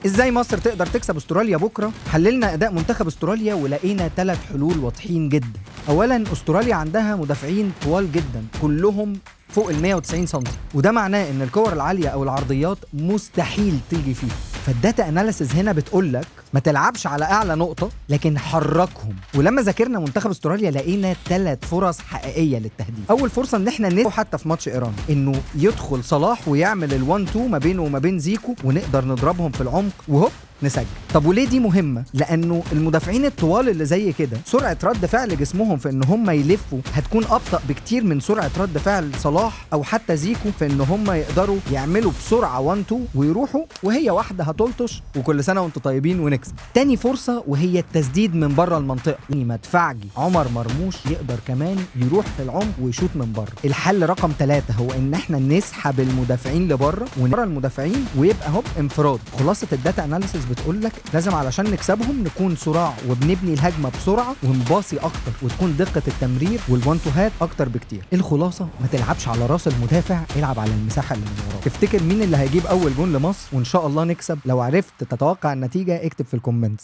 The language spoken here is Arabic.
ازاي مصر تقدر تكسب استراليا بكره؟ حللنا اداء منتخب استراليا ولقينا 3 حلول واضحين جدا. اولا، استراليا عندها مدافعين طوال جدا كلهم فوق ال 190 سم، وده معناه ان الكور العاليه او العرضيات مستحيل تيجي فيه. فالداتا اناليسز هنا بتقول لك ما تلعبش على اعلى نقطه لكن حركهم. ولما ذاكرنا منتخب استراليا لقينا 3 فرص حقيقيه للتهديف. اول فرصه ان احنا حتى في ماتش ايران انه يدخل صلاح ويعمل ال1-2 ما بينه وما بين زيكو ونقدر نضربهم في العمق وهوب نسجل. طب وليه دي مهمه؟ لانه المدافعين الطوال اللي زي كده سرعه رد فعل جسمهم في ان هم يلفوا هتكون ابطا بكتير من سرعه رد فعل صلاح او حتى زيكو في ان هم يقدروا يعملوا بسرعه 1-2 ويروحوا وهي واحده هتلطش وكل سنه وانتم طيبين ونكسب. تاني فرصه وهي التسديد من بره المنطقه، يعني مدفعجي عمر مرموش يقدر كمان يروح في العمق ويشوط من بره. الحل رقم 3 هو ان احنا نسحب المدافعين لبره ونبره المدافعين ويبقى هوب انفراد. خلاصه الداتا اناليسيس بتقول لك لازم علشان نكسبهم نكون صراع وبنبني الهجمه بسرعه ونباصي اكتر وتكون دقه التمرير والوان-توهات اكتر بكتير. الخلاصه ما تلعبش على راس المدافع، العب على المساحه اللي من وراه. تفتكر مين اللي هيجيب اول جون لمصر وان شاء الله نكسب؟ لو عرفت تتوقع النتيجه اكتب في الكومنتس.